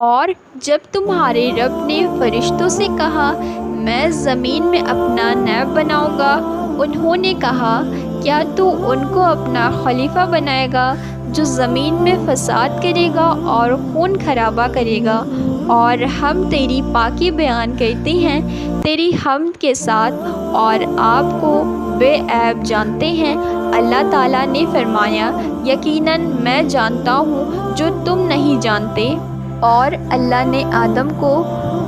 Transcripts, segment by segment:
اور جب تمہارے رب نے فرشتوں سے کہا میں زمین میں اپنا نائب بناؤں گا، انہوں نے کہا کیا تو ان کو اپنا خلیفہ بنائے گا جو زمین میں فساد کرے گا اور خون خرابہ کرے گا؟ اور ہم تیری پاکی بیان کرتے ہیں تیری حمد کے ساتھ اور آپ کو بے عیب جانتے ہیں۔ اللہ تعالیٰ نے فرمایا یقیناً میں جانتا ہوں جو تم نہیں جانتے۔ اور اللہ نے آدم کو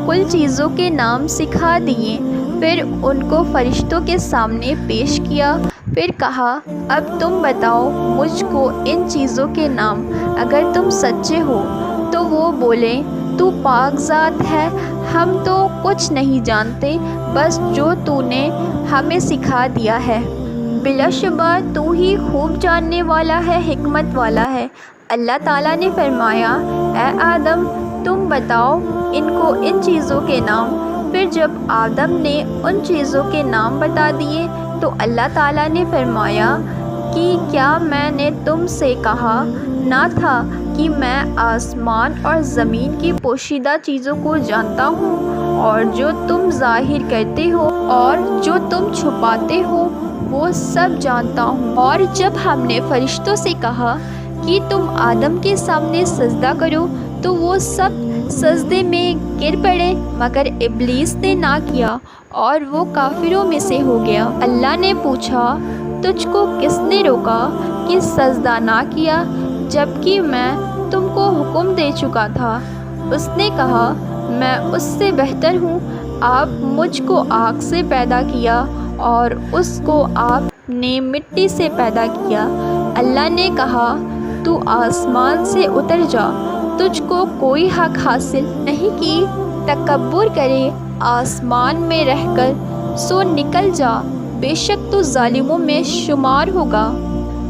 کل چیزوں کے نام سکھا دیے، پھر ان کو فرشتوں کے سامنے پیش کیا، پھر کہا اب تم بتاؤ مجھ کو ان چیزوں کے نام اگر تم سچے ہو۔ تو وہ بولے تو پاک ذات ہے، ہم تو کچھ نہیں جانتے بس جو تو نے ہمیں سکھا دیا ہے۔ بلا شبہ تو ہی خوب جاننے والا ہے، حکمت والا ہے۔ اللہ تعالیٰ نے فرمایا اے آدم تم بتاؤ ان کو ان چیزوں کے نام۔ پھر جب آدم نے ان چیزوں کے نام بتا دیے تو اللہ تعالیٰ نے فرمایا کہ کیا میں نے تم سے کہا نہ تھا کہ میں آسمان اور زمین کی پوشیدہ چیزوں کو جانتا ہوں، اور جو تم ظاہر کرتے ہو اور جو تم چھپاتے ہو وہ سب جانتا ہوں۔ اور جب ہم نے فرشتوں سے کہا کہ تم آدم کے سامنے سجدہ کرو تو وہ سب سجدے میں گر پڑے مگر ابلیس نے نہ کیا اور وہ کافروں میں سے ہو گیا۔ اللہ نے پوچھا تجھ کو کس نے روکا کہ سجدہ نہ کیا جبکہ میں تم کو حکم دے چکا تھا؟ اس نے کہا میں اس سے بہتر ہوں، آپ مجھ کو آگ سے پیدا کیا اور اس کو آپ نے مٹی سے پیدا کیا۔ اللہ نے کہا تو آسمان سے اتر جا، تجھ کو کوئی حق حاصل نہیں کہ تکبر کرے آسمان میں رہ کر، سو نکل جا بے شک تو ظالموں میں شمار ہوگا۔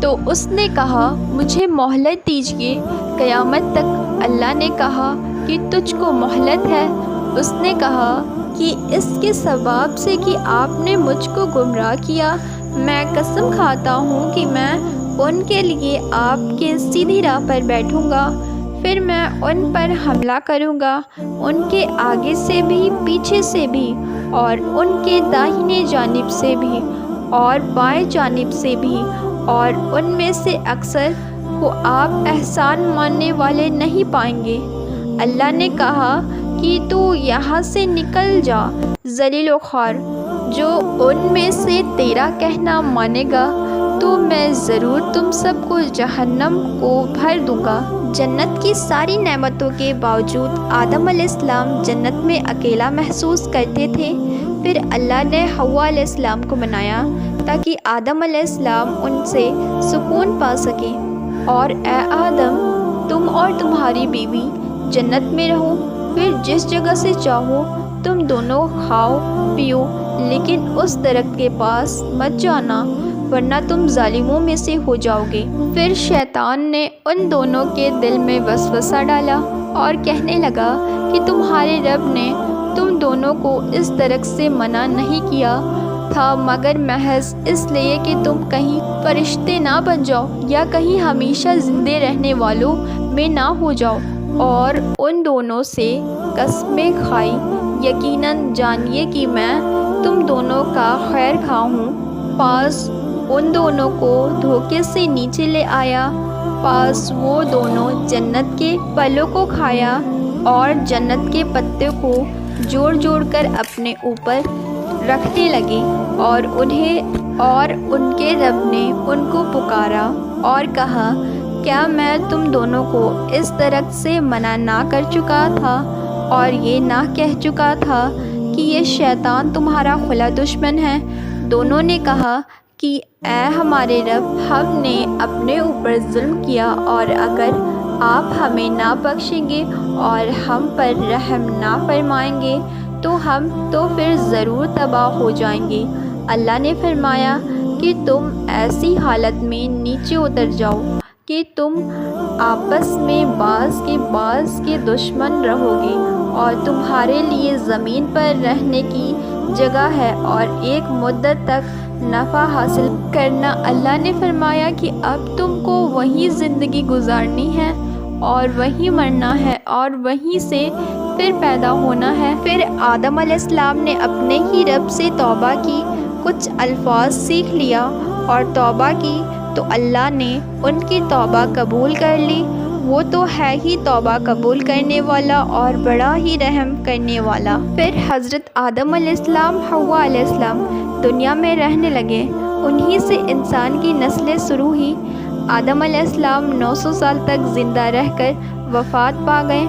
تو اس نے کہا مجھے مہلت دیجیے قیامت تک۔ اللہ نے کہا کہ تجھ کو مہلت ہے۔ اس نے کہا کہ اس کے سبب سے کہ آپ نے مجھ کو گمراہ کیا، میں قسم کھاتا ہوں کہ میں ان کے لیے آپ کے سیدھی راہ پر بیٹھوں گا، پھر میں ان پر حملہ کروں گا، ان کے آگے سے بھی پیچھے سے بھی اور ان کے داہنے جانب سے بھی اور بائیں جانب سے بھی، اور ان میں سے اکثر کو آپ احسان ماننے والے نہیں پائیں گے۔ اللہ نے کہا کہ تو یہاں سے نکل جا ذلیل و خوار، جو ان میں سے تیرا کہنا مانے گا تو میں ضرور تم سب کو جہنم کو بھر دوں گا۔ جنت کی ساری نعمتوں کے باوجود آدم علیہ السلام جنت میں اکیلا محسوس کرتے تھے۔ پھر اللہ نے حوا علیہ السلام کو بنایا تاکہ آدم علیہ السلام ان سے سکون پا سکیں۔ اور اے آدم تم اور تمہاری بیوی جنت میں رہو، پھر جس جگہ سے چاہو تم دونوں کھاؤ پیو، لیکن اس درخت کے پاس مت جانا ورنہ تم ظالموں میں سے ہو جاؤ گے۔ پھر شیطان نے ان دونوں کے دل میں وسوسہ ڈالا اور کہنے لگا کہ تمہارے رب نے تم دونوں کو اس درخت سے منع نہیں کیا تھا مگر محض اس لیے کہ تم کہیں فرشتے نہ بن جاؤ یا کہیں ہمیشہ زندے رہنے والوں میں نہ ہو جاؤ۔ اور ان دونوں سے قسمیں کھائی، یقیناً جانیے کہ میں تم دونوں کا خیر خواہ ہوں۔ پاس ان دونوں کو دھوکے سے نیچے لے آیا، پاس وہ دونوں جنت کے پھلوں کو کھایا اور جنت کے پتے کو جوڑ جوڑ کر اپنے اوپر رکھنے لگے، اور ان کے رب نے ان کو پکارا اور کہا کیا میں تم دونوں کو اس درخت سے منع نہ کر چکا تھا اور یہ نہ کہہ چکا تھا کہ یہ شیطان تمہارا کھلا دشمن ہے؟ دونوں نے کہا کہ اے ہمارے رب ہم نے اپنے اوپر ظلم کیا، اور اگر آپ ہمیں نہ بخشیں گے اور ہم پر رحم نہ فرمائیں گے تو ہم تو پھر ضرور تباہ ہو جائیں گے۔ اللہ نے فرمایا کہ تم ایسی حالت میں نیچے اتر جاؤ کہ تم آپس میں بعض کے دشمن رہو گے، اور تمہارے لیے زمین پر رہنے کی جگہ ہے اور ایک مدت تک نفع حاصل کرنا۔ اللہ نے فرمایا کہ اب تم کو وہیں زندگی گزارنی ہے اور وہیں مرنا ہے اور وہیں سے پھر پیدا ہونا ہے۔ پھر آدم علیہ السلام نے اپنے ہی رب سے توبہ کی، کچھ الفاظ سیکھ لیا اور توبہ کی تو اللہ نے ان کی توبہ قبول کر لی۔ وہ تو ہے ہی توبہ قبول کرنے والا اور بڑا ہی رحم کرنے والا۔ پھر حضرت آدم علیہ السلام، حوا علیہ السلام دنیا میں رہنے لگے، انہی سے انسان کی نسلیں شروع ہوئی۔ آدم علیہ السلام 900 سال تک زندہ رہ کر وفات پا گئے۔